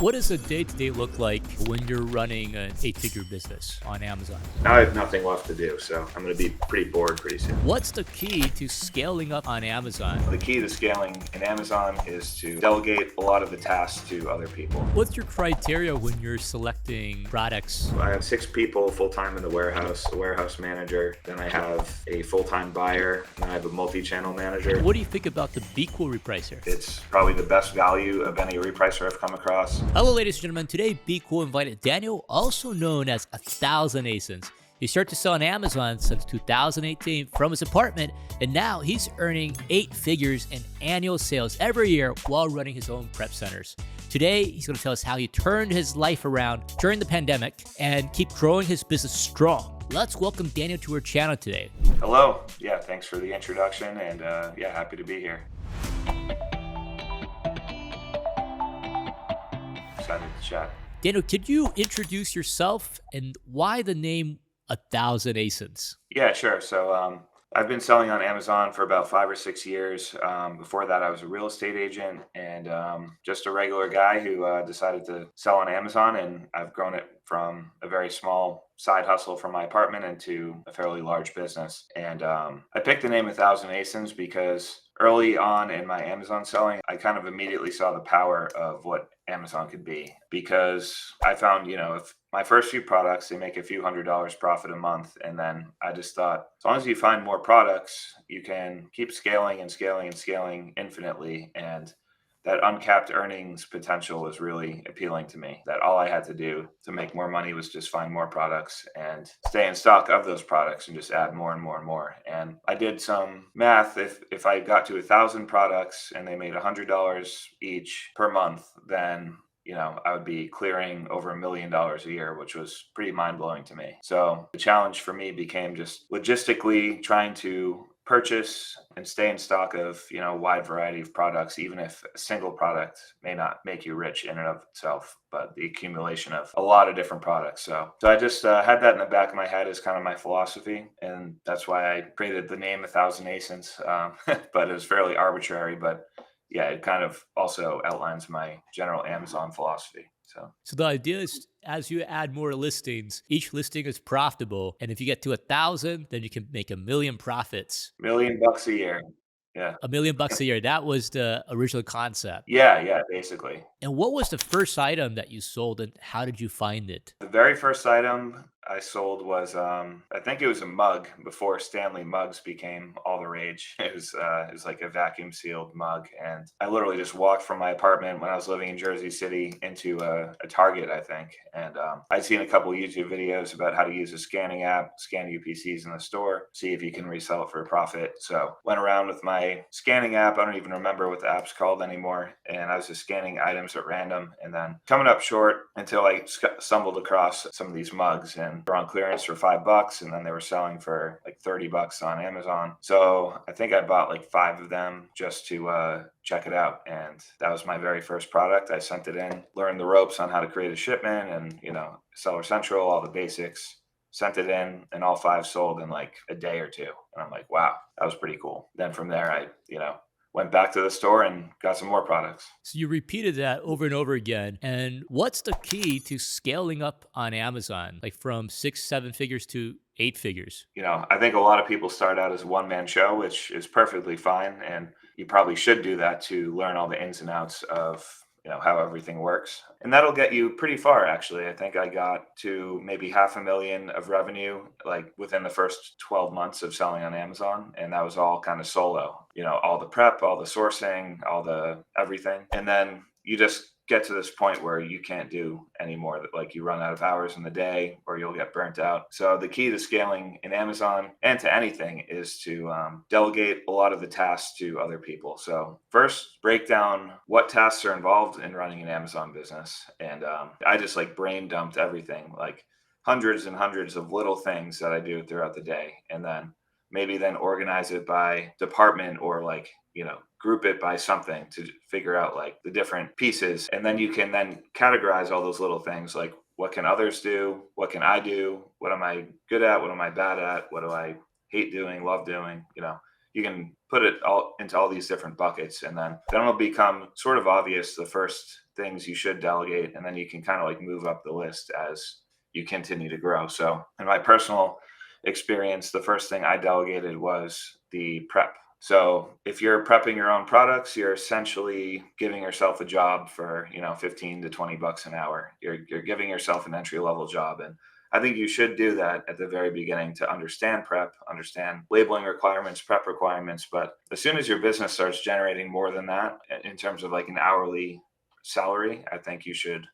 What does a day-to-day look like when you're running an eight-figure business on Amazon? Now I have nothing left to do, so I'm going to be pretty bored pretty soon. What's the key to scaling up on Amazon? The key to scaling in Amazon is to delegate a lot of the tasks to other people. What's your criteria when you're selecting products? I have 6 people full-time in the warehouse, a warehouse manager, then I have a full-time buyer, and I have a multi-channel manager. What do you think about the BQool repricer? It's probably the best value of any repricer I've come across. Hello, ladies and gentlemen. Today, BQool invited Daniel, also known as 1,000 ASINs. He started to sell on Amazon since 2018 from his apartment, and now he's earning 8 figures in annual sales every year while running his own prep centers. Today, he's going to tell us how he turned his life around during the pandemic and keep growing his business strong. Let's welcome Daniel to our channel today. Hello. Yeah, thanks for the introduction, and happy to be here. Excited to chat. Daniel, could you introduce yourself and why the name 1,000 ASINs? Yeah, sure. So I've been selling on Amazon for about 5 or 6 years. Before that, I was a real estate agent and just a regular guy who decided to sell on Amazon. And I've grown it from a very small side hustle from my apartment into a fairly large business. And I picked the name 1,000 ASINs because early on in my Amazon selling, I kind of immediately saw the power of what Amazon could be, because I found, if my first few products, they make a few $100s profit a month. And then I just thought, as long as you find more products, you can keep scaling and scaling and scaling infinitely. And that uncapped earnings potential was really appealing to me, that all I had to do to make more money was just find more products and stay in stock of those products and just add more and more and more. And I did some math. If I got to 1,000 products and they made $100 each per month, then I would be clearing over $1 million a year, which was pretty mind-blowing to me. So the challenge for me became just logistically trying to purchase and stay in stock of, a wide variety of products, even if a single product may not make you rich in and of itself, but the accumulation of a lot of different products. So I just had that in the back of my head as kind of my philosophy. And that's why I created the name 1,000 ASINs, but it was fairly arbitrary, but yeah, it kind of also outlines my general Amazon philosophy. So the idea is, as you add more listings, each listing is profitable. And if you get to 1,000, then you can make $1 million profits. $1 million a year. Yeah. $1 million a year. That was the original concept. Yeah, basically. And what was the first item that you sold and how did you find it? The very first item I sold was, I think it was a mug before Stanley mugs became all the rage. It was like a vacuum sealed mug. And I literally just walked from my apartment when I was living in Jersey City into a Target, I think. And I'd seen a couple of YouTube videos about how to use a scanning app, scan UPCs in the store, see if you can resell it for a profit. So went around with my scanning app. I don't even remember what the app's called anymore. And I was just scanning items at random and then coming up short until I stumbled across some of these mugs, and they're on clearance for $5, and then they were selling for like $30 on Amazon. So I think I bought like 5 of them just to check it out. And that was my very first product. I sent it in, learned the ropes on how to create a shipment and, Seller Central, all the basics, sent it in, and all 5 sold in like a day or two. And I'm like, wow, that was pretty cool. Then from there, I, went back to the store and got some more products. So you repeated that over and over again. And what's the key to scaling up on Amazon, like from 6, 7 figures to 8 figures? I think a lot of people start out as a one-man show, which is perfectly fine. And you probably should do that to learn all the ins and outs of how everything works. And that'll get you pretty far, actually. I think I got to maybe $500,000 of revenue, like within the first 12 months of selling on Amazon. And that was all kind of solo, all the prep, all the sourcing, all the everything. And then you just get to this point where you can't do anymore, that like you run out of hours in the day or you'll get burnt out. So the key to scaling in Amazon and to anything is to delegate a lot of the tasks to other people. So first, break down what tasks are involved in running an Amazon business. And I just like brain dumped everything, like hundreds and hundreds of little things that I do throughout the day. And then maybe then organize it by department or like, group it by something to figure out like the different pieces. And then you can then categorize all those little things, like what can others do? What can I do? What am I good at? What am I bad at? What do I hate doing, love doing? You can put it all into all these different buckets, and then it'll become sort of obvious the first things you should delegate, and then you can kind of like move up the list as you continue to grow. So in my personal experience, the first thing I delegated was the prep. So if you're prepping your own products, you're essentially giving yourself a job for, 15 to 20 bucks an hour. You're giving yourself an entry level job. And I think you should do that at the very beginning to understand prep, understand labeling requirements, prep requirements. But as soon as your business starts generating more than that in terms of like an hourly salary, I think you should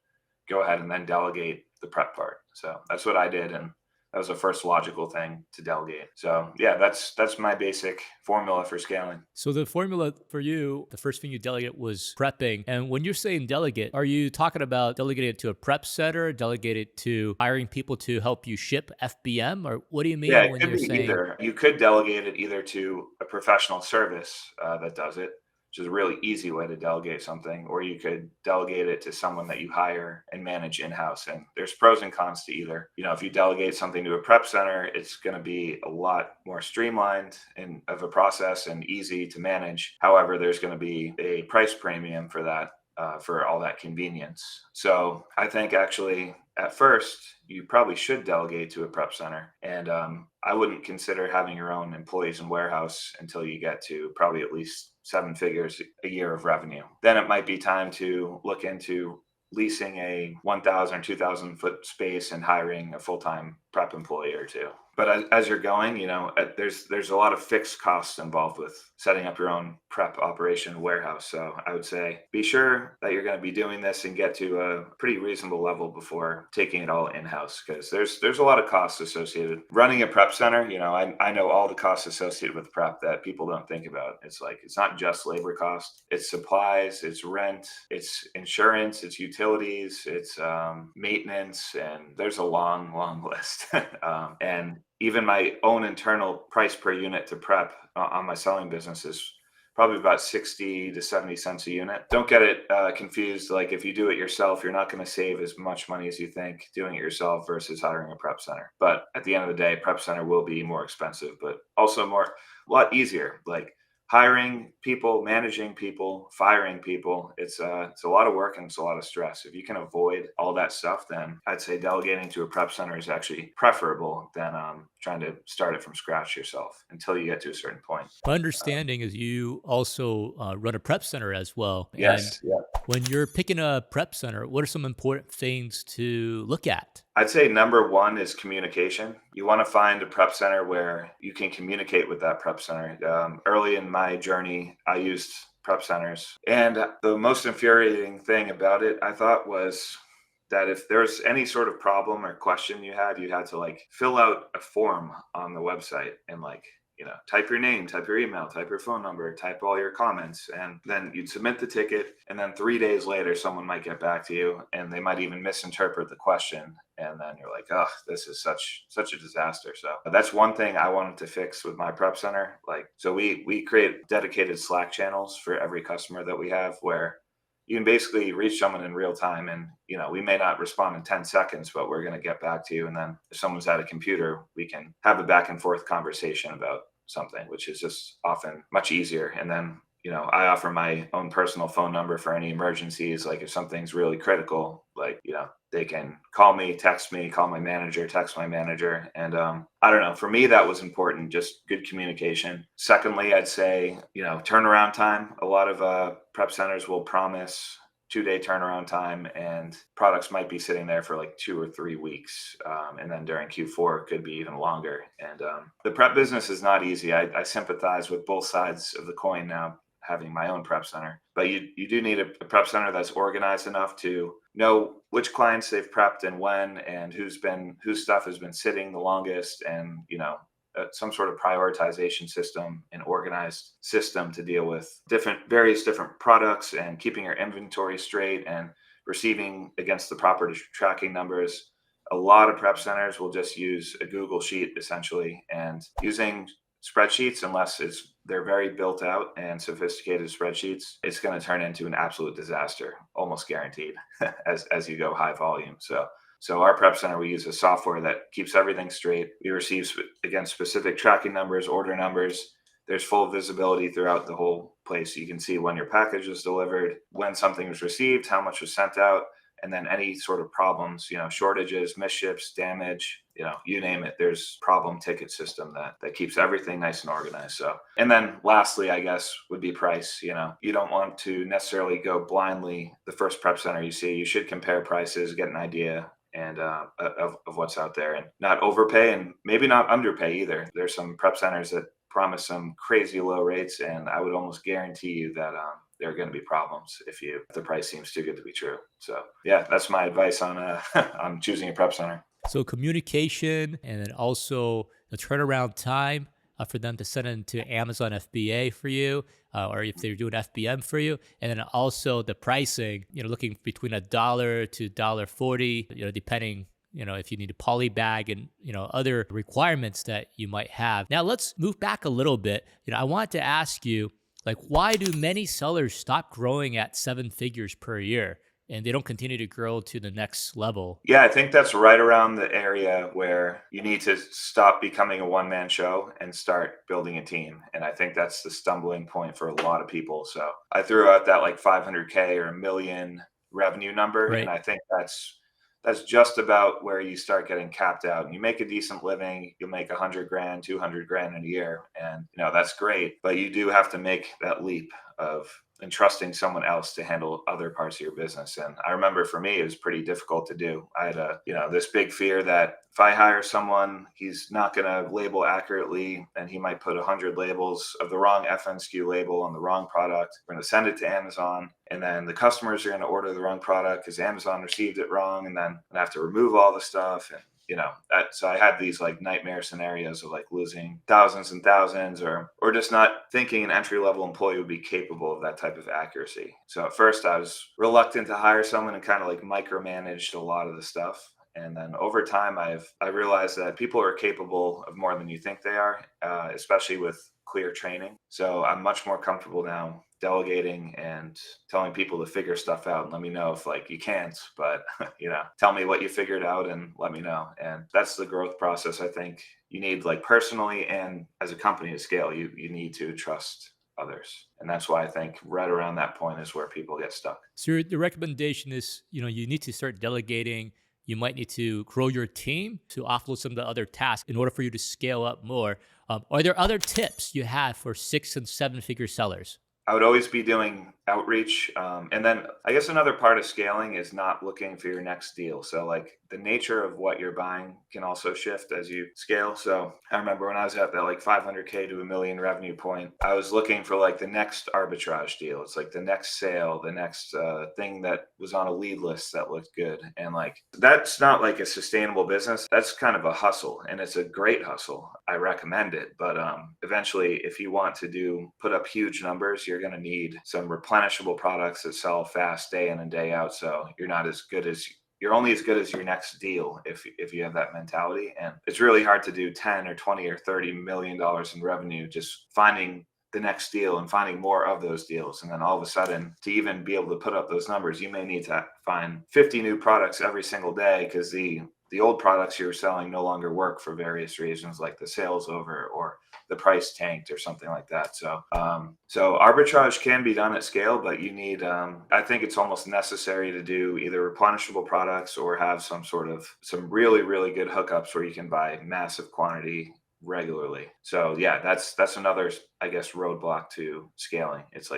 go ahead and then delegate the prep part. So that's what I did. And that was the first logical thing to delegate. So yeah, that's my basic formula for scaling. So the formula for you, the first thing you delegate was prepping. And when you're saying delegate, are you talking about delegating it to a prep setter, delegate it to hiring people to help you ship FBM? Or what do you Yeah, mean it when could you're be saying, either. You could delegate it either to a professional service that does it, which is a really easy way to delegate something, or you could delegate it to someone that you hire and manage in-house. And there's pros and cons to either. If you delegate something to a prep center, it's going to be a lot more streamlined and of a process and easy to manage. However, there's going to be a price premium for that. For all that convenience. So I think actually at first you probably should delegate to a prep center. And I wouldn't consider having your own employees and warehouse until you get to probably at least 7 figures a year of revenue. Then it might be time to look into leasing a 1,000 or 2,000 foot space and hiring a full-time prep employee or two. But as you're going, there's a lot of fixed costs involved with setting up your own prep operation warehouse. So I would say be sure that you're going to be doing this and get to a pretty reasonable level before taking it all in-house, because there's a lot of costs associated. Running a prep center, I know all the costs associated with prep that people don't think about. It's like, it's not just labor cost, it's supplies, it's rent, it's insurance, it's utilities, it's maintenance, and there's a long, long list. And even my own internal price per unit to prep on my selling business is probably about 60 to 70 cents a unit. Don't get it confused. Like, if you do it yourself, you're not going to save as much money as you think doing it yourself versus hiring a prep center. But at the end of the day, prep center will be more expensive, but also a lot easier. Like, hiring people, managing people, firing people, it's a lot of work and it's a lot of stress. If you can avoid all that stuff, then I'd say delegating to a prep center is actually preferable than trying to start it from scratch yourself until you get to a certain point. my understanding is you also run a prep center as well. And Yes. Yeah. when you're picking a prep center, what are some important things to look at? I'd say number one is communication. You want to find a prep center where you can communicate with that prep center. Early in my journey, I used prep centers. And the most infuriating thing about it, I thought, was that if there's any sort of problem or question you had to like fill out a form on the website and type your name, type your email, type your phone number, type all your comments, and then you'd submit the ticket. And then 3 days later, someone might get back to you and they might even misinterpret the question. And then you're like, oh, this is such a disaster. So that's one thing I wanted to fix with my prep center. So we create dedicated Slack channels for every customer that we have, where you can basically reach someone in real time, and we may not respond in 10 seconds, but we're going to get back to you. And then if someone's at a computer, we can have a back and forth conversation about something, which is just often much easier. And then I offer my own personal phone number for any emergencies. Like, if something's really critical, they can call me, text me, call my manager, text my manager. And I don't know, for me, that was important, just good communication. Secondly, I'd say, turnaround time. A lot of prep centers will promise 2-day turnaround time, and products might be sitting there for like 2 or 3 weeks. And then during Q4, it could be even longer. And the prep business is not easy. I sympathize with both sides of the coin now, having my own prep center. But you do need a prep center that's organized enough to know which clients they've prepped and when, and whose stuff has been sitting the longest, and some sort of prioritization system, an organized system to deal with various different products, and keeping your inventory straight and receiving against the proper tracking numbers. A lot of prep centers will just use a Google sheet essentially, and using spreadsheets, unless they're very built out and sophisticated spreadsheets, it's going to turn into an absolute disaster, almost guaranteed, as you go high volume. So our prep center, we use a software that keeps everything straight. We receive against specific tracking numbers, order numbers. there's full visibility throughout the whole place. You can see when your package was delivered, when something was received, how much was sent out, and then any sort of problems, shortages, misships, damage, you name it. There's problem ticket system that keeps everything nice and organized. So, and then lastly, I guess would be price. You don't want to necessarily go blindly the first prep center you see. You should compare prices, get an idea and of what's out there, and not overpay and maybe not underpay either. There's some prep centers that promise some crazy low rates, and I would almost guarantee you that there are going to be problems if the price seems too good to be true. So yeah, that's my advice on on choosing a prep center. So communication, and then also the turnaround time for them to send it into Amazon FBA for you, or if they're doing FBM for you, and then also the pricing. Looking between $1 to $1.40, depending. If you need a poly bag and, other requirements that you might have. Now let's move back a little bit. I wanted to ask you, why do many sellers stop growing at 7 figures per year and they don't continue to grow to the next level? Yeah, I think that's right around the area where you need to stop becoming a one-man show and start building a team. And I think that's the stumbling point for a lot of people. So I threw out that 500K or $1 million revenue number. Right. And I think that's just about where you start getting capped out. And you make a decent living, you'll make 100 grand, 200 grand in a year. And, that's great. But you do have to make that leap of entrusting someone else to handle other parts of your business. And I remember for me, it was pretty difficult to do. I had this big fear that if I hire someone, he's not going to label accurately, and he might put 100 labels of the wrong FNSKU label on the wrong product. We're going to send it to Amazon, and then the customers are going to order the wrong product because Amazon received it wrong, and then I have to remove all the stuff. And so I had these nightmare scenarios of losing thousands and thousands, or just not thinking an entry-level employee would be capable of that type of accuracy. So at first I was reluctant to hire someone and kind of micromanaged a lot of the stuff. And then over time, I realized that people are capable of more than you think they are, especially with clear training. So I'm much more comfortable now delegating and telling people to figure stuff out, and let me know if you can't, but tell me what you figured out and let me know. And that's the growth process. I think you need personally and as a company to scale, you need to trust others. And that's why I think right around that point is where people get stuck. So the recommendation is, you need to start delegating. You might need to grow your team to offload some of the other tasks in order for you to scale up more. Are there other tips you have for 6 and 7 figure sellers? I would always be doing outreach. And then I guess another part of scaling is not looking for your next deal. So the nature of what you're buying can also shift as you scale. So I remember when I was at that 500K to $1 million revenue point, I was looking for the next arbitrage deal. It's the next sale, the next thing that was on a lead list that looked good. And that's not a sustainable business. That's kind of a hustle, and it's a great hustle. I recommend it. But eventually, if you want to put up huge numbers, you're going to need some replenishable products that sell fast day in and day out. So you're only as good as your next deal if you have that mentality. And it's really hard to do 10 or 20 or $30 million in revenue just finding the next deal and finding more of those deals. And then all of a sudden, to even be able to put up those numbers, you may need to find 50 new products every single day because the old products you're selling no longer work for various reasons, like the sales over or the price tanked or something like that. So arbitrage can be done at scale, but you need, I think it's almost necessary to do either replenishable products or have some really, really good hookups where you can buy massive quantity regularly. So yeah, that's another, I guess, roadblock to scaling. It's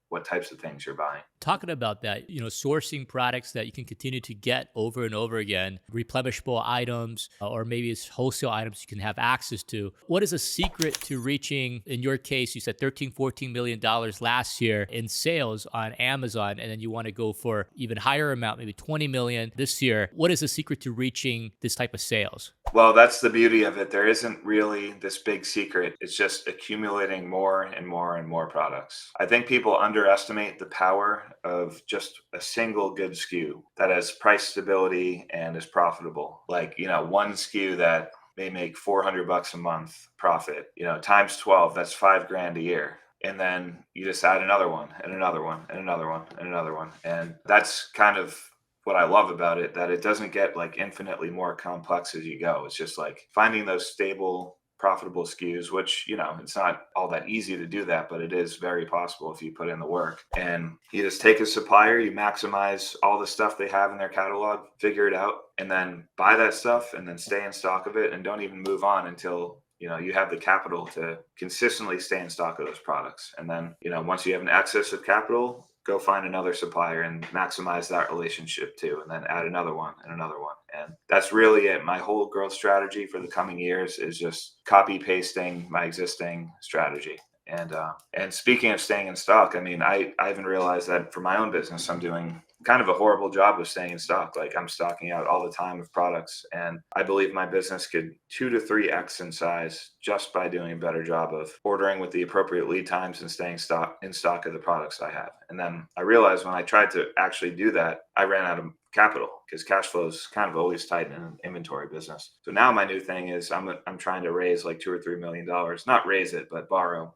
what types of things you're buying. Talking about that, sourcing products that you can continue to get over and over again, replenishable items, or maybe it's wholesale items you can have access to. What is a secret to reaching, in your case, you said $13-14 million last year in sales on Amazon, and then you want to go for even higher amount, maybe 20 million this year. What is the secret to reaching this type of sales? Well, that's the beauty of it. There isn't really this big secret. It's just accumulating more and more and more products. I think people underestimate the power of just a single good SKU that has price stability and is profitable. One SKU that may make $400 a month profit, times 12, that's $5,000 a year. And then you just add another one and another one and another one and another one. And that's kind of what I love about it, that it doesn't get infinitely more complex as you go. It's just finding those stable profitable SKUs, which, it's not all that easy to do that, but it is very possible if you put in the work. And you just take a supplier, you maximize all the stuff they have in their catalog, figure it out, and then buy that stuff and then stay in stock of it and don't even move on until you have the capital to consistently stay in stock of those products. And then, once you have an excess of capital, go find another supplier and maximize that relationship too. And then add another one and another one. And that's really it. My whole growth strategy for the coming years is just copy pasting my existing strategy. And speaking of staying in stock, I even realized that for my own business, I'm doing kind of a horrible job of staying in stock. Like I'm stocking out all the time of products, and I believe my business could 2 to 3x in size just by doing a better job of ordering with the appropriate lead times and staying in stock of the products I have. And then I realized when I tried to actually do that, I ran out of capital because cash flow is kind of always tight in an inventory business. So now my new thing is I'm trying to raise like $2 or $3 million, not raise it, but borrow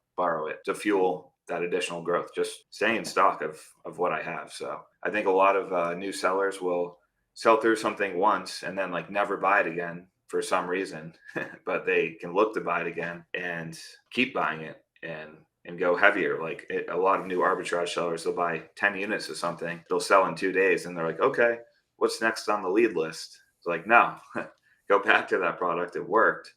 it to fuel that additional growth, just stay in stock of what I have. So I think a lot of new sellers will sell through something once and then like never buy it again for some reason, but they can look to buy it again and keep buying it and go heavier. A lot of new arbitrage sellers, they'll buy 10 units of something, they'll sell in 2 days, and they're like, okay, what's next on the lead list? It's like, no, go back to that product. It worked.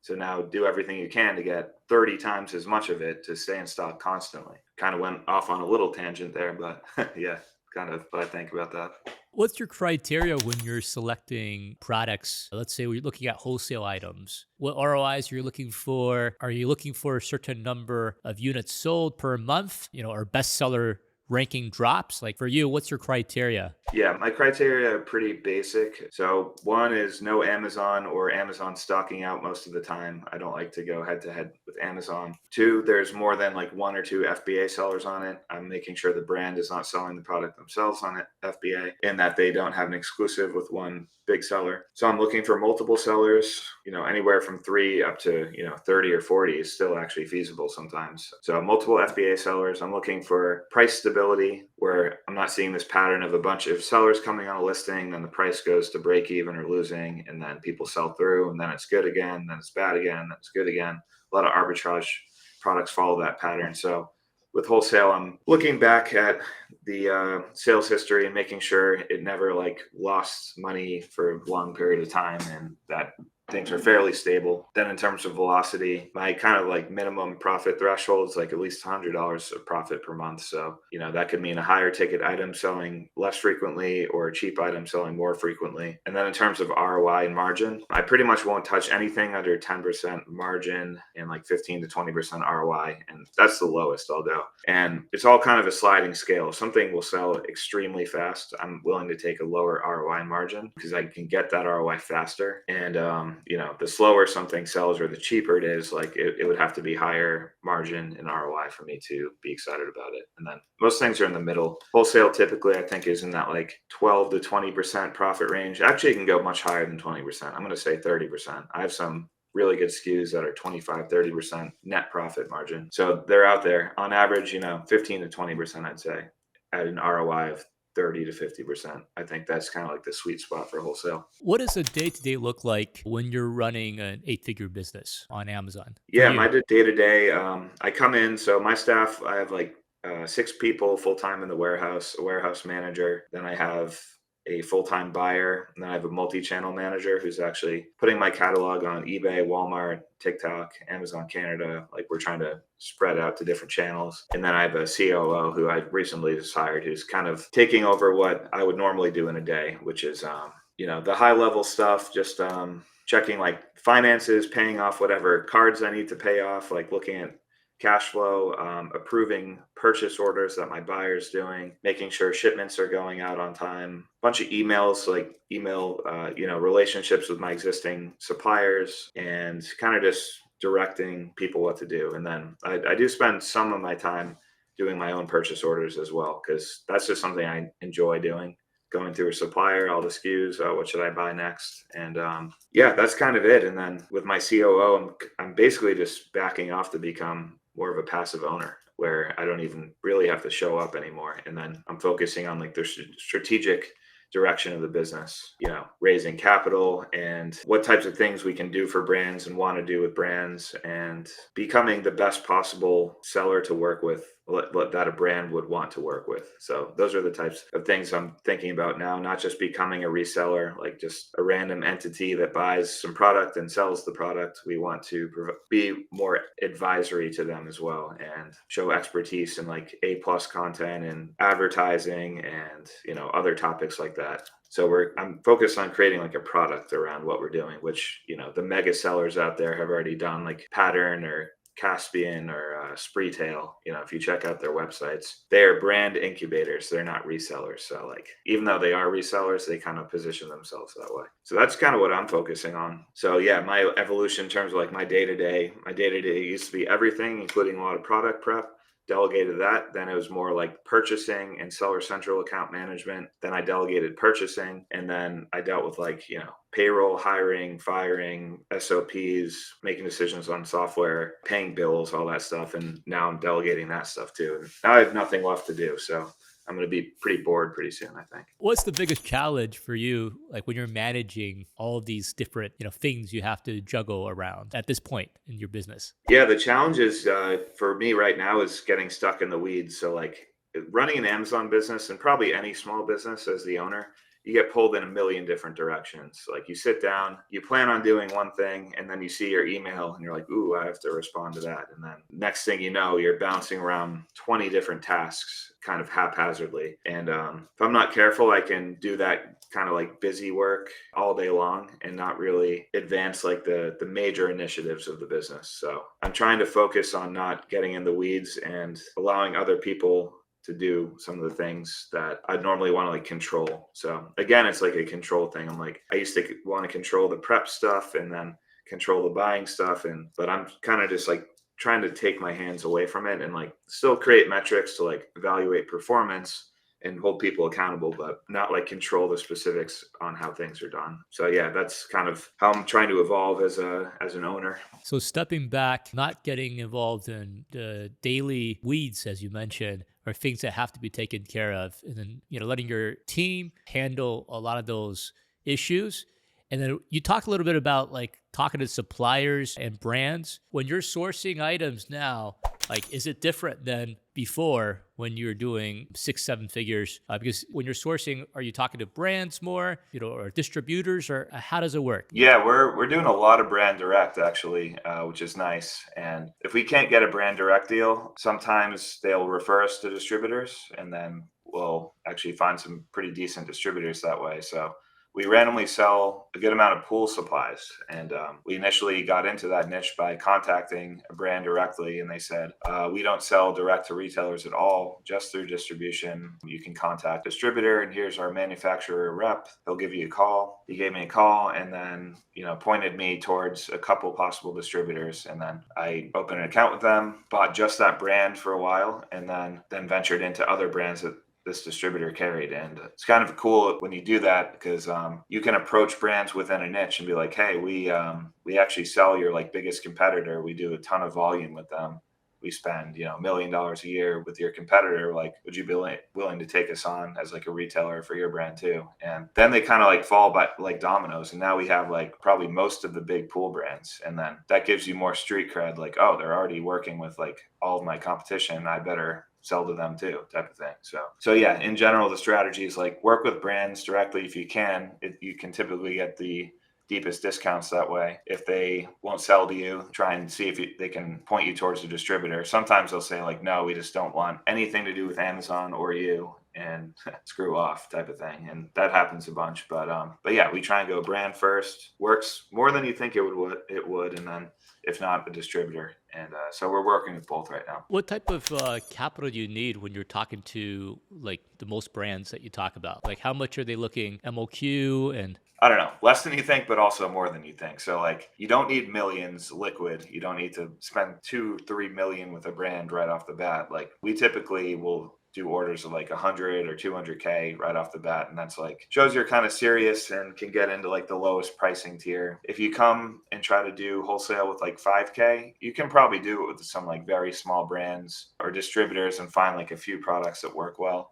So now do everything you can to get 30 times as much of it to stay in stock constantly. Kind of went off on a little tangent there, but yeah, kind of what I think about that. What's your criteria when you're selecting products? Let's say we're looking at wholesale items. What ROIs are you looking for? Are you looking for a certain number of units sold per month? Or bestseller ranking drops? Like for you, what's your criteria? Yeah, my criteria are pretty basic. So one is no Amazon or Amazon stocking out most of the time. I don't like to go head to head with Amazon. 2, there's more than like 1 or 2 FBA sellers on it. I'm making sure the brand is not selling the product themselves on it, FBA, and that they don't have an exclusive with one big seller. So I'm looking for multiple sellers, anywhere from 3 up to, 30 or 40 is still actually feasible sometimes. So multiple FBA sellers. I'm looking for price stability where I'm not seeing this pattern of a bunch of sellers coming on a listing, then the price goes to break even or losing, and then people sell through, and then it's good again, then it's bad again, then it's good again. A lot of arbitrage products follow that pattern. So with wholesale, I'm looking back at the sales history and making sure it never lost money for a long period of time and that things are fairly stable. Then in terms of velocity, my kind of minimum profit threshold is at least $100 of profit per month. So, that could mean a higher ticket item selling less frequently or a cheap item selling more frequently. And then in terms of ROI and margin, I pretty much won't touch anything under 10% margin and 15 to 20% ROI. And that's the lowest I'll go. And it's all kind of a sliding scale. If something will sell extremely fast, I'm willing to take a lower ROI margin because I can get that ROI faster. And, the slower something sells or the cheaper it is, it would have to be higher margin and ROI for me to be excited about it. And then most things are in the middle. Wholesale typically, I think, is in that 12 to 20% profit range. Actually, it can go much higher than 20%. I'm going to say 30%. I have some really good SKUs that are 25, 30% net profit margin. So they're out there on average, 15 to 20%, I'd say, at an ROI of 30 to 50%. I think that's kind of the sweet spot for wholesale. What does a day-to-day look like when you're running an 8-figure business on Amazon? Yeah, my day-to-day, I come in, so my staff, I have 6 people full-time in the warehouse, a warehouse manager. Then I have a full-time buyer, and then I have a multi-channel manager who's actually putting my catalog on eBay, Walmart, TikTok, Amazon Canada. We're trying to spread out to different channels. And then I have a COO who I recently just hired who's kind of taking over what I would normally do in a day, which is, the high-level stuff, just checking finances, paying off whatever cards I need to pay off, looking at cash flow, approving purchase orders that my buyer's doing, making sure shipments are going out on time, bunch of emails, relationships with my existing suppliers, and kind of just directing people what to do. And then I do spend some of my time doing my own purchase orders as well, because that's just something I enjoy doing. Going through a supplier, all the SKUs, what should I buy next? And that's kind of it. And then with my COO, I'm basically just backing off to become more of a passive owner where I don't even really have to show up anymore. And then I'm focusing on the strategic direction of the business, raising capital and what types of things we can do for brands and want to do with brands, and becoming the best possible seller to work with that a brand would want to work with. So those are the types of things I'm thinking about now, not just becoming a reseller, like just a random entity that buys some product and sells the product. We want to be more advisory to them as well and show expertise in like A+ content and advertising and, other topics like that. So I'm focused on creating like a product around what we're doing, which, the mega sellers out there have already done, like Pattern or Caspian or Spreetail. If you check out their websites, they are brand incubators. They're not resellers. So like, even though they are resellers, they kind of position themselves that way. So that's kind of what I'm focusing on. So yeah, my evolution in terms of like my day-to-day used to be everything, including a lot of product prep. Delegated that. Then it was more like purchasing and seller central account management. Then I delegated purchasing, and then I dealt with like, payroll, hiring, firing, SOPs, making decisions on software, paying bills, all that stuff. And now I'm delegating that stuff too. And now I have nothing left to do. So I'm going to be pretty bored pretty soon, I think. What's the biggest challenge for you, like when you're managing all of these different, things you have to juggle around at this point in your business? Yeah, the challenge is for me right now is getting stuck in the weeds. So like running an Amazon business and probably any small business as the owner, you get pulled in a million different directions. Like you sit down, you plan on doing one thing, and then you see your email and you're like, ooh, I have to respond to that. And then next thing you know, you're bouncing around 20 different tasks kind of haphazardly. And if I'm not careful, I can do that kind of like busy work all day long and not really advance like the major initiatives of the business. So I'm trying to focus on not getting in the weeds and allowing other people to do some of the things that I'd normally want to like control. So again, it's like a control thing. I'm like, I used to want to control the prep stuff and then control the buying stuff. But I'm kind of just like trying to take my hands away from it and like still create metrics to like evaluate performance and hold people accountable, but not like control the specifics on how things are done. So yeah, that's kind of how I'm trying to evolve as an owner. So stepping back, not getting involved in the daily weeds, as you mentioned, or things that have to be taken care of, and then letting your team handle a lot of those issues. And then you talk a little bit about like talking to suppliers and brands. When you're sourcing items now, like, is it different than before when you're doing 6-7 figures? Because when you're sourcing, are you talking to brands more, or distributors, or how does it work? Yeah, we're doing a lot of brand direct actually, which is nice. And if we can't get a brand direct deal, sometimes they'll refer us to distributors, and then we'll actually find some pretty decent distributors that way. So we randomly sell a good amount of pool supplies. And we initially got into that niche by contacting a brand directly. And they said, we don't sell direct to retailers at all, just through distribution. You can contact a distributor, and here's our manufacturer rep. They'll give you a call. He gave me a call and then, pointed me towards a couple possible distributors. And then I opened an account with them, bought just that brand for a while, and then ventured into other brands that this distributor carried. And it's kind of cool when you do that because you can approach brands within a niche and be like, hey, we actually sell your like biggest competitor. We do a ton of volume with them. We spend $1 million a year with your competitor. Like, would you be willing to take us on as like a retailer for your brand too? And then they kind of like fall by like dominoes, and now we have like probably most of the big pool brands. And then that gives you more street cred, like, oh, they're already working with like all of my competition, I better sell to them too, type of thing. So yeah, in general, the strategy is like work with brands directly if you can. You can typically get the deepest discounts that way. If they won't sell to you, try and see if they can point you towards a distributor. Sometimes they'll say like, no, we just don't want anything to do with Amazon or you, and screw off, type of thing. And that happens a bunch. But yeah, we try and go brand first. Works more than you think it would, and then if not, a distributor. And so we're working with both right now. What type of capital do you need when you're talking to like the most brands that you talk about? Like, how much are they looking MOQ? And I don't know, less than you think, but also more than you think. So like, you don't need millions liquid. You don't need to spend 2-3 million with a brand right off the bat. Like, we typically will do orders of like 100 or 200K right off the bat. And that's like, shows you're kind of serious and can get into like the lowest pricing tier. If you come and try to do wholesale with like 5K, you can probably do it with some like very small brands or distributors and find like a few products that work well.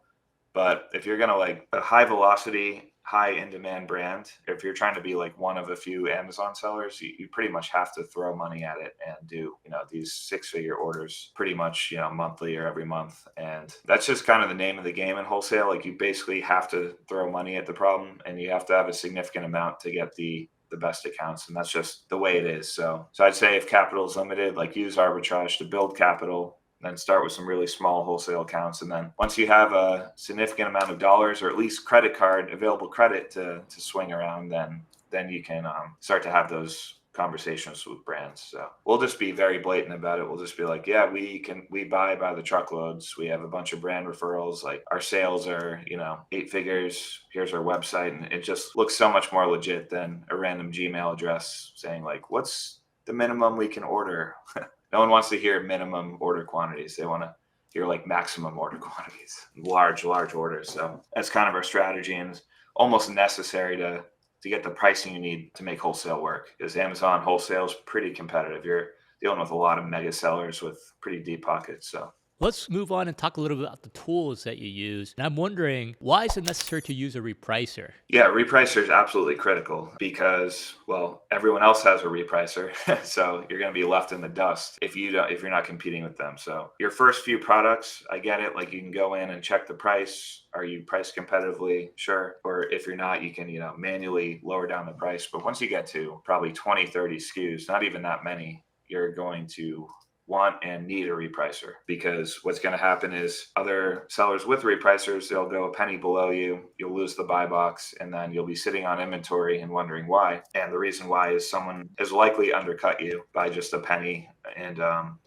But if you're going to like a high velocity, high in demand brand, if you're trying to be like one of a few Amazon sellers, you pretty much have to throw money at it and do, these 6-figure orders pretty much, monthly or every month. And that's just kind of the name of the game in wholesale. Like you basically have to throw money at the problem, and you have to have a significant amount to get the best accounts. And that's just the way it is. So I'd say if capital is limited, like use arbitrage to build capital, then start with some really small wholesale accounts. And then once you have a significant amount of dollars, or at least credit card available credit to swing around, then you can start to have those conversations with brands. So we'll just be very blatant about it. We'll just be like, yeah, we buy by the truckloads. We have a bunch of brand referrals. Like our sales are, 8 figures. Here's our website. And it just looks so much more legit than a random Gmail address saying like, what's the minimum we can order? No one wants to hear minimum order quantities. They want to hear like maximum order quantities, large orders. So that's kind of our strategy, and it's almost necessary to get the pricing you need to make wholesale work, because Amazon wholesale is pretty competitive. You're dealing with a lot of mega sellers with pretty deep pockets. So Let's move on and talk a little bit about the tools that you use. And I'm wondering, why is it necessary to use a repricer? yeah, repricer is absolutely critical because, well, everyone else has a repricer. So you're going to be left in the dust if you're not competing with them. So your first few products, I get it. Like you can go in and check the price. Are you priced competitively? Sure. Or if you're not, you can, manually lower down the price. But once you get to probably 20, 30 SKUs, not even that many, you're going to want and need a repricer, because what's going to happen is other sellers with repricers, they'll go a penny below you, you'll lose the buy box, and then you'll be sitting on inventory and wondering why. And the reason why is someone has likely undercut you by just a penny. And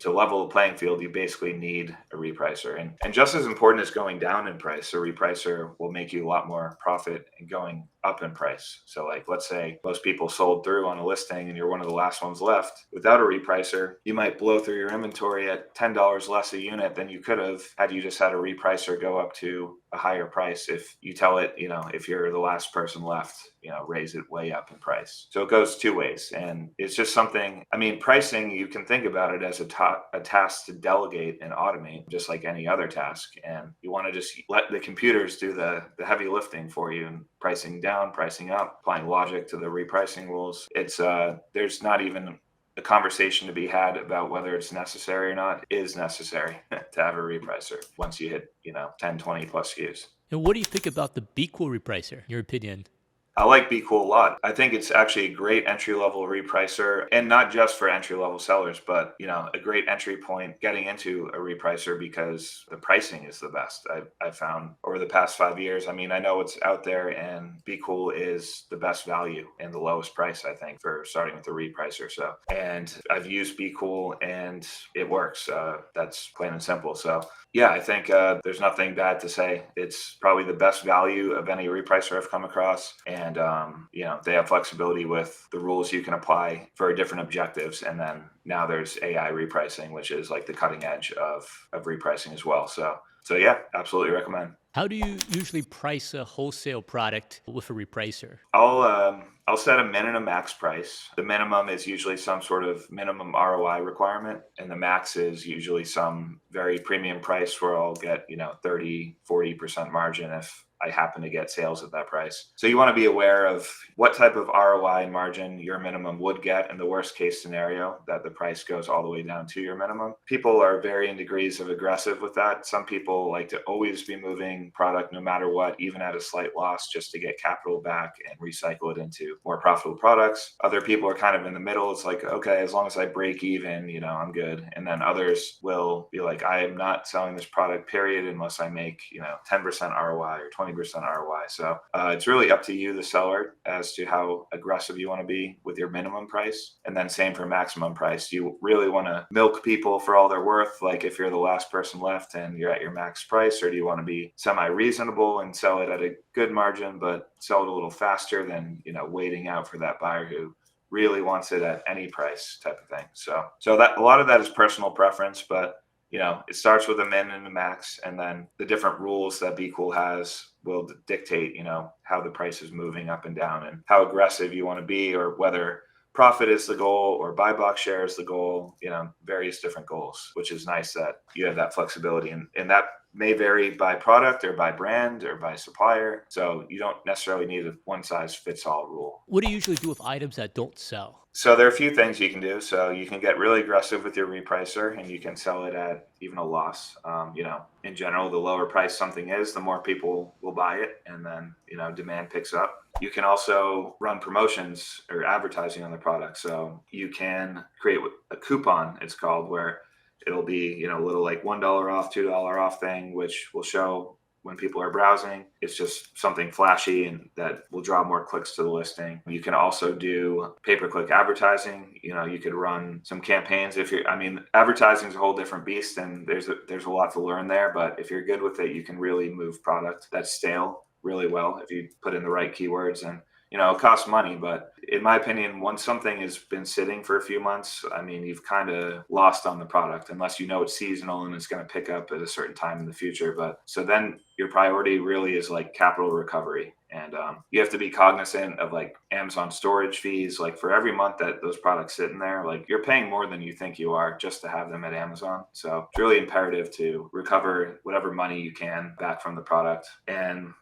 to level the playing field, you basically need a repricer. And just as important as going down in price, a repricer will make you a lot more profit in going up in price. So like, let's say most people sold through on a listing and you're one of the last ones left. Without a repricer, you might blow through your inventory at $10 less a unit than you could have had you just had a repricer go up to a higher price. If you tell it, if you're the last person left, raise it way up in price. So it goes two ways. And it's just something, pricing, you can think about it as a task to delegate and automate, just like any other task. And you want to just let the computers do the heavy lifting for you, and pricing down, pricing up, applying logic to the repricing rules. It's there's not even a conversation to be had about whether it's necessary or not. It is necessary to have a repricer once you hit 10, 20 plus SKUs. And what do you think about the BQool repricer, in your opinion? I like BQool a lot. I think it's actually a great entry-level repricer, and not just for entry-level sellers, but a great entry point getting into a repricer, because the pricing is the best I've found over the past 5 years. I know it's out there, and BQool is the best value and the lowest price, I think, for starting with the repricer. So, and I've used BQool and it works. That's plain and simple. So yeah, I think there's nothing bad to say. It's probably the best value of any repricer I've come across. And, they have flexibility with the rules you can apply for different objectives. And then now there's AI repricing, which is like the cutting edge of repricing as well. So yeah, absolutely recommend. How do you usually price a wholesale product with a repricer? I'll set a min and a max price. The minimum is usually some sort of minimum ROI requirement, and the max is usually some very premium price where I'll get 30, 40% margin if I happen to get sales at that price. So you want to be aware of what type of ROI and margin your minimum would get in the worst case scenario, that the price goes all the way down to your minimum. People are varying degrees of aggressive with that. Some people like to always be moving product no matter what, even at a slight loss, just to get capital back and recycle it into more profitable products. Other people are kind of in the middle. It's like, okay, as long as I break even, I'm good. And then others will be like, I am not selling this product, period, unless I make 10% ROI or 20% ROI. So it's really up to you, the seller, as to how aggressive you want to be with your minimum price. And then same for maximum price. You really want to milk people for all they're worth, like if you're the last person left and you're at your max price, or do you want to be semi-reasonable and sell it at a good margin, but sell it a little faster than, waiting out for that buyer who really wants it at any price type of thing. So that a lot of that is personal preference, but it starts with a min and a max, and then the different rules that BQool has will dictate, how the price is moving up and down and how aggressive you want to be, or whether profit is the goal or buy box share is the goal, various different goals, which is nice that you have that flexibility. And that may vary by product or by brand or by supplier. So you don't necessarily need a one size fits all rule. What do you usually do with items that don't sell? So there are a few things you can do. So you can get really aggressive with your repricer, and you can sell it at even a loss. In general, the lower price something is, the more people will buy it, and then demand picks up. You can also run promotions or advertising on the product. So you can create a coupon, it's called, where it'll be a little like $1 off, $2 off thing, which will show when people are browsing. It's just something flashy and that will draw more clicks to the listing. You can also do pay-per-click advertising. You could run some campaigns advertising is a whole different beast, and there's a lot to learn there. But if you're good with it, you can really move product that's stale really well if you put in the right keywords. And it costs money, but in my opinion, once something has been sitting for a few months, you've kind of lost on the product unless it's seasonal and it's going to pick up at a certain time in the future. But so then your priority really is like capital recovery. And you have to be cognizant of like Amazon storage fees. Like for every month that those products sit in there, like you're paying more than you think you are just to have them at Amazon. So it's really imperative to recover whatever money you can back from the product. And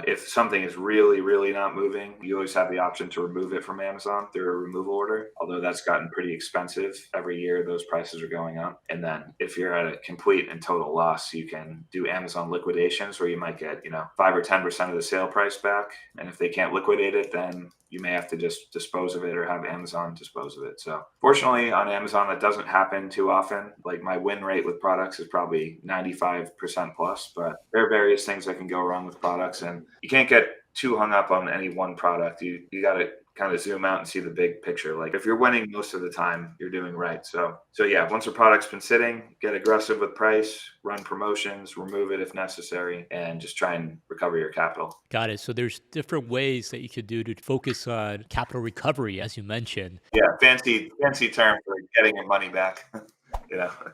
if something is really, really not moving, you always have the option to remove it from Amazon through a removal order, although that's gotten pretty expensive. Every year, those prices are going up. And then if you're at a complete and total loss, you can do Amazon liquidations where you might get, 5 or 10% of the sale price back. And if they can't liquidate it, then you may have to just dispose of it or have Amazon dispose of it. So fortunately on Amazon, that doesn't happen too often. Like my win rate with products is probably 95% plus, but there are various things that can go wrong with products, and you can't get too hung up on any one product. You got to kind of zoom out and see the big picture. Like if you're winning most of the time, you're doing right. So yeah, once a product's been sitting, get aggressive with price, run promotions, remove it if necessary, and just try and recover your capital. Got it. So there's different ways that you could do to focus on capital recovery, as you mentioned. Yeah, fancy term for getting your money back.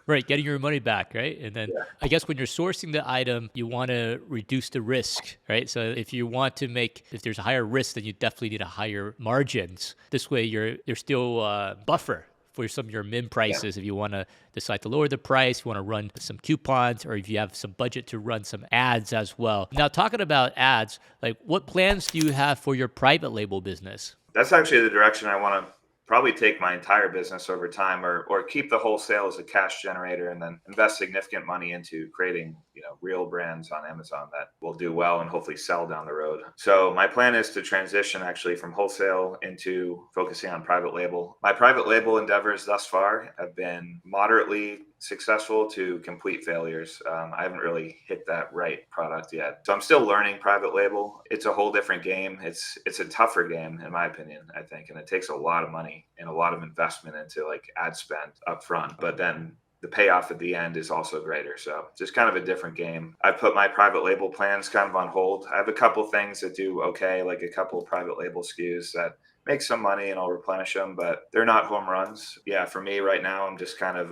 Right, getting your money back, right? And then Yeah. I guess when you're sourcing the item, you want to reduce the risk, right? So if you want to if there's a higher risk, then you definitely need a higher margins. This way, there's still buffer for some of your min prices. If you want to decide to lower the price, you want to run some coupons, or if you have some budget to run some ads as well. Now, talking about ads, like what plans do you have for your private label business? That's actually the direction I want to probably take my entire business over time, or keep the wholesale as a cash generator and then invest significant money into creating real brands on Amazon that will do well and hopefully sell down the road. So my plan is to transition actually from wholesale into focusing on private label. My private label endeavors thus far have been moderately successful to complete failures. I haven't really hit that right product yet. So I'm still learning private label. It's a whole different game. It's a tougher game in my opinion, I think, and it takes a lot of money and a lot of investment into like ad spend up front. But then the payoff at the end is also greater. So just kind of a different game. I've put my private label plans kind of on hold. I have a couple things that do okay, like a couple private label SKUs that make some money and I'll replenish them, but they're not home runs. Yeah, for me right now, I'm just kind of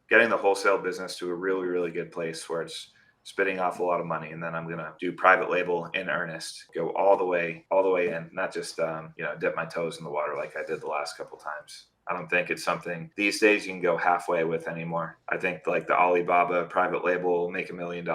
getting the wholesale business to a really, really good place where it's spitting off a lot of money. And then I'm going to do private label in earnest, go all the way in, not just, dip my toes in the water like I did the last couple times. I don't think it's something these days you can go halfway with anymore. I think like the Alibaba private label make $1 million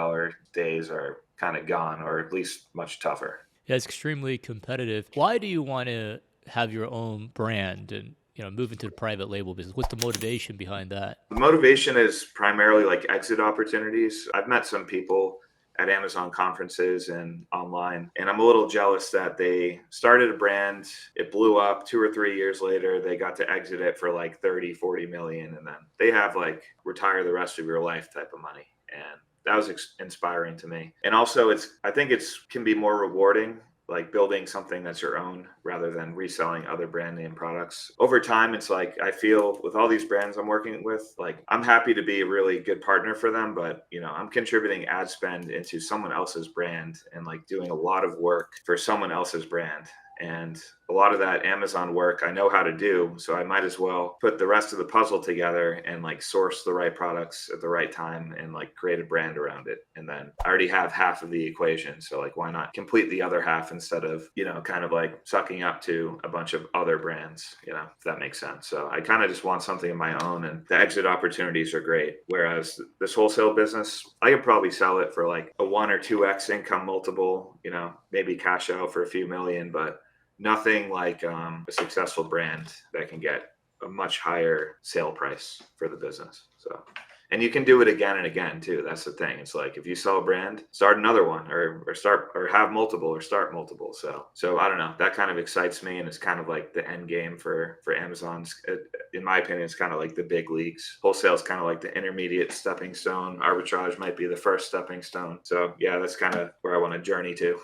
days are kind of gone, or at least much tougher. Yeah, it's extremely competitive. Why do you want to have your own brand and move into the private label business? What's the motivation behind that? The motivation is primarily like exit opportunities. I've met some people at Amazon conferences and online, and I'm a little jealous that they started a brand, it blew up 2 or 3 years later, they got to exit it for like 30, 40 million, and then they have like retire the rest of your life type of money. And that was inspiring to me. And also I think it can be more rewarding, like building something that's your own rather than reselling other brand name products. Over time, it's like, I feel with all these brands I'm working with, like I'm happy to be a really good partner for them, but I'm contributing ad spend into someone else's brand and like doing a lot of work for someone else's brand. And a lot of that Amazon work I know how to do. So I might as well put the rest of the puzzle together and like source the right products at the right time and like create a brand around it. And then I already have half of the equation. So like, why not complete the other half instead of, kind of like sucking up to a bunch of other brands, if that makes sense. So I kind of just want something of my own, and the exit opportunities are great. Whereas this wholesale business, I could probably sell it for like a 1 or 2x income multiple, maybe cash out for a few million, but nothing like a successful brand that can get a much higher sale price for the business. So, and you can do it again and again too. That's the thing. It's like if you sell a brand, start another one, or have multiple, or start multiple. So I don't know. That kind of excites me, and it's kind of like the end game for Amazon's. In my opinion, it's kind of like the big leagues. Wholesale is kind of like the intermediate stepping stone. Arbitrage might be the first stepping stone. So yeah, that's kind of where I want to journey to.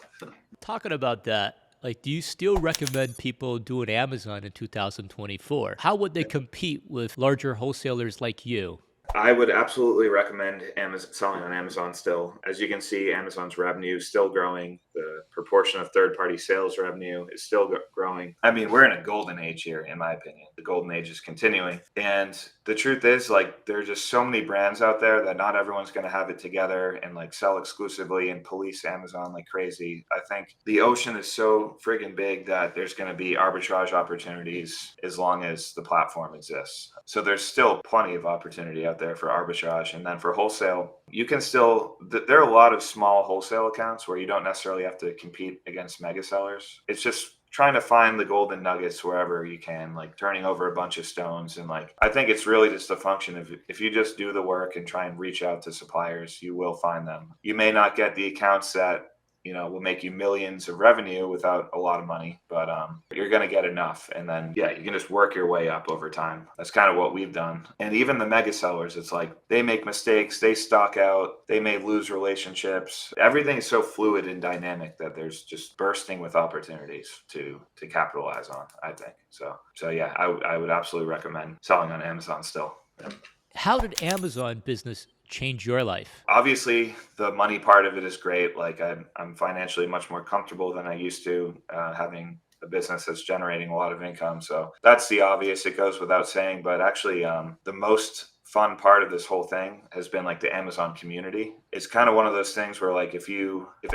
Talking about that, like, do you still recommend people doing Amazon in 2024? How would they compete with larger wholesalers like you? I would absolutely recommend selling on Amazon still. As you can see, Amazon's revenue is still growing. The proportion of third-party sales revenue is still growing. I mean, we're in a golden age here, in my opinion. The golden age is continuing. And the truth is, like, there's just so many brands out there that not everyone's going to have it together and like sell exclusively and police Amazon like crazy. I think the ocean is so friggin' big that there's going to be arbitrage opportunities as long as the platform exists. So there's still plenty of opportunity out there for arbitrage. And then for wholesale, you can still, there are a lot of small wholesale accounts where you don't necessarily have to compete against mega sellers. It's just trying to find the golden nuggets wherever you can, like turning over a bunch of stones. And like, I think it's really just a function of if you just do the work and try and reach out to suppliers, you will find them. You may not get the accounts that will make you millions of revenue without a lot of money, but you're going to get enough. And then, yeah, you can just work your way up over time. That's kind of what we've done. And even the mega sellers, it's like they make mistakes, they stock out, they may lose relationships. Everything is so fluid and dynamic that there's just bursting with opportunities to capitalize on, I think. So yeah, I would absolutely recommend selling on Amazon still. Yeah. How did Amazon business change your life? Obviously, the money part of it is great. Like I'm financially much more comfortable than I used to, having a business that's generating a lot of income. So that's the obvious. It goes without saying. But actually, the most fun part of this whole thing has been like the Amazon community. It's kind of one of those things where like if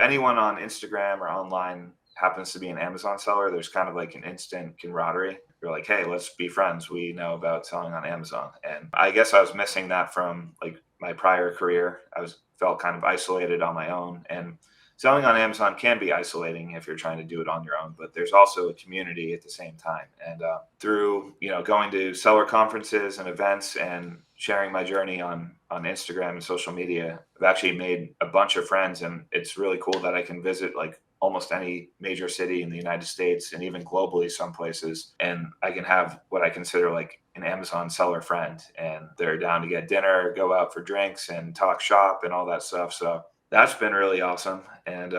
anyone on Instagram or online happens to be an Amazon seller, there's kind of like an instant camaraderie. You're like, hey, let's be friends. We know about selling on Amazon. And I guess I was missing that from like my prior career. Felt kind of isolated on my own. And selling on Amazon can be isolating if you're trying to do it on your own, but there's also a community at the same time. And through going to seller conferences and events and sharing my journey on Instagram and social media, I've actually made a bunch of friends. And it's really cool that I can visit like almost any major city in the United States and even globally some places. And I can have what I consider like an Amazon seller friend, and they're down to get dinner, go out for drinks and talk shop and all that stuff. So that's been really awesome. And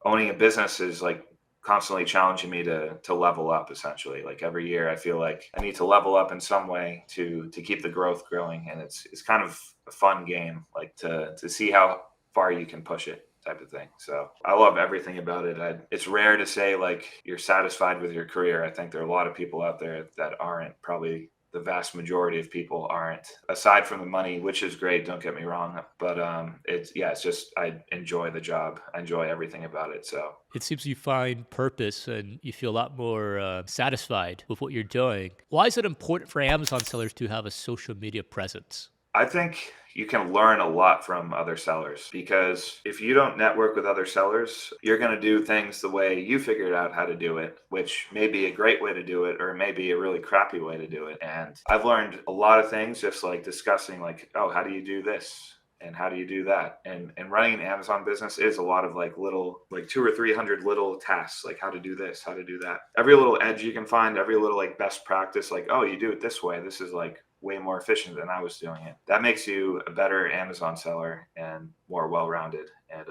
owning a business is like constantly challenging me to level up essentially. Like every year I feel like I need to level up in some way to keep the growth growing. And it's kind of a fun game, like to see how far you can push it, type of thing. So I love everything about it. It's rare to say like you're satisfied with your career. I think there are a lot of people out there that aren't. Probably the vast majority of people aren't, aside from the money, which is great, don't get me wrong. But it's just, I enjoy the job. I enjoy everything about it. So it seems you find purpose and you feel a lot more satisfied with what you're doing. Why is it important for Amazon sellers to have a social media presence? I think you can learn a lot from other sellers, because if you don't network with other sellers, you're going to do things the way you figured out how to do it, which may be a great way to do it, or it may be a really crappy way to do it. And I've learned a lot of things just like discussing like, oh, how do you do this? And how do you do that? And running an Amazon business is a lot of like little, like 200 or 300 little tasks, like how to do this, how to do that. Every little edge you can find, every little like best practice, like, oh, you do it this way. This is like way more efficient than I was doing it. That makes you a better Amazon seller and more well-rounded. And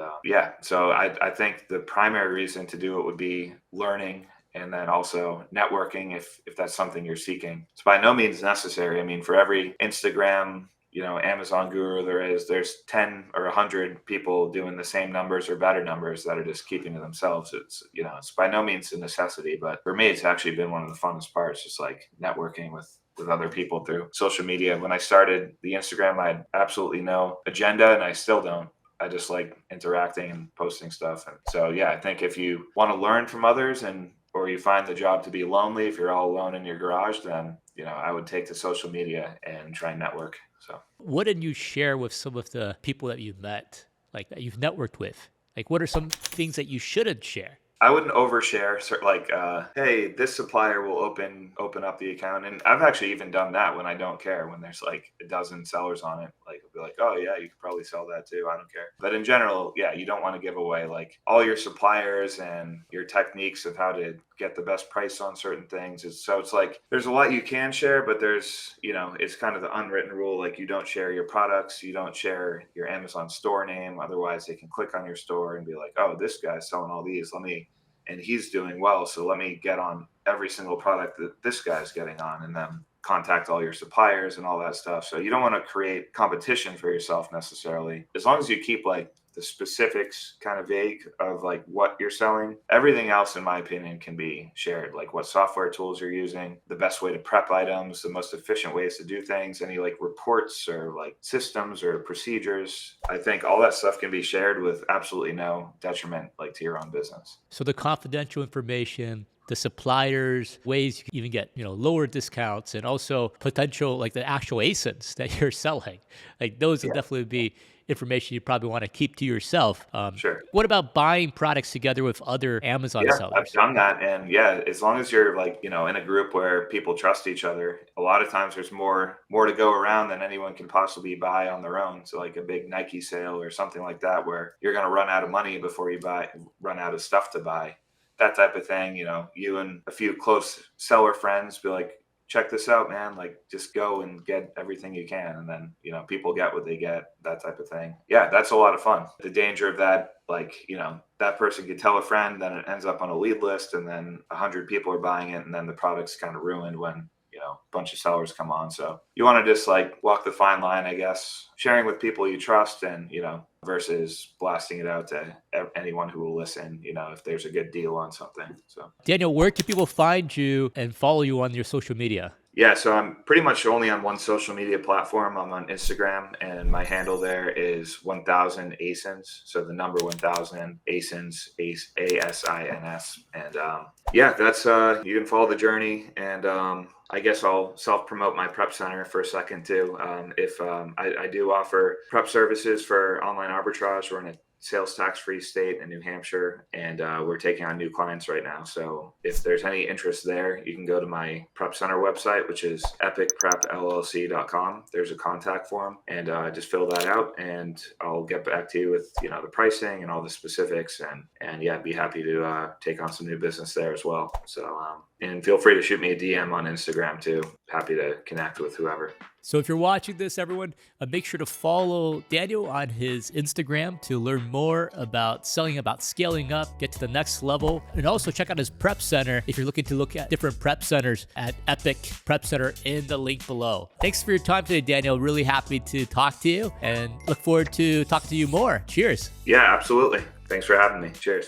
so I think the primary reason to do it would be learning, and then also networking if that's something you're seeking. It's by no means necessary. I mean, for every Instagram Amazon guru there is. There's 10 or 100 people doing the same numbers or better numbers that are just keeping to themselves. It's by no means a necessity, but for me, it's actually been one of the funnest parts, just like networking with other people through social media. When I started the Instagram, I had absolutely no agenda, and I still don't. I just like interacting and posting stuff. And so, yeah, I think if you want to learn from others or you find the job to be lonely, if you're all alone in your garage, then, I would take to social media and try and network. So What did you share with some of the people that you've met, like that you've networked with? Like, what are some things that you shouldn't share? I wouldn't overshare. Like, hey, this supplier will open up the account, and I've actually even done that when I don't care. When there's like a dozen sellers on it, like I'll be like, oh yeah, you could probably sell that too. I don't care. But in general, yeah, you don't want to give away like all your suppliers and your techniques of how to get the best price on certain things. It's like there's a lot you can share, but there's it's kind of the unwritten rule. Like you don't share your products, you don't share your Amazon store name. Otherwise, they can click on your store and be like, oh, this guy's selling all these. And he's doing well, so let me get on every single product that this guy's getting on, and then contact all your suppliers and all that stuff. So you don't want to create competition for yourself necessarily. As long as you keep like the specifics kind of vague of like what you're selling, everything else, in my opinion, can be shared. Like what software tools you're using, the best way to prep items, the most efficient ways to do things, any like reports or like systems or procedures. I think all that stuff can be shared with absolutely no detriment like to your own business. So the confidential information, the suppliers, ways you can even get, lower discounts, and also potential, like the actual ASINs that you're selling. Like those will definitely be information you probably want to keep to yourself. Sure. What about buying products together with other Amazon sellers? I've done that. And yeah, as long as you're like, in a group where people trust each other, a lot of times there's more to go around than anyone can possibly buy on their own. So like a big Nike sale or something like that, where you're going to run out of money before you run out of stuff to buy. That type of thing, you and a few close seller friends be like, check this out, man. Like just go and get everything you can. And then, people get what they get, that type of thing. Yeah, that's a lot of fun. The danger of that, like, that person could tell a friend, then it ends up on a lead list, and then 100 people are buying it. And then the product's kind of ruined when, a bunch of sellers come on. So you want to just like walk the fine line, I guess, sharing with people you trust and, versus blasting it out to anyone who will listen, if there's a good deal on something. So Daniel, where can people find you and follow you on your social media? Yeah, so I'm pretty much only on one social media platform. I'm on Instagram, and my handle there is 1000 ASINs. So the number 1000 ASINs, ASINS. And that's you can follow the journey. And I guess I'll self-promote my prep center for a second too. I do offer prep services for online arbitrage. We're in a sales tax-free state in New Hampshire, and we're taking on new clients right now. So if there's any interest there, you can go to my prep center website, which is epicprepllc.com. There's a contact form, and just fill that out, and I'll get back to you with the pricing and all the specifics, and yeah, I'd be happy to take on some new business there as well. So and feel free to shoot me a DM on Instagram too. Happy to connect with whoever. So if you're watching this, everyone, make sure to follow Daniel on his Instagram to learn more about selling, about scaling up, get to the next level. And also check out his prep center if you're looking to look at different prep centers at Epic Prep Center in the link below. Thanks for your time today, Daniel. Really happy to talk to you and look forward to talking to you more. Cheers. Yeah, absolutely. Thanks for having me. Cheers.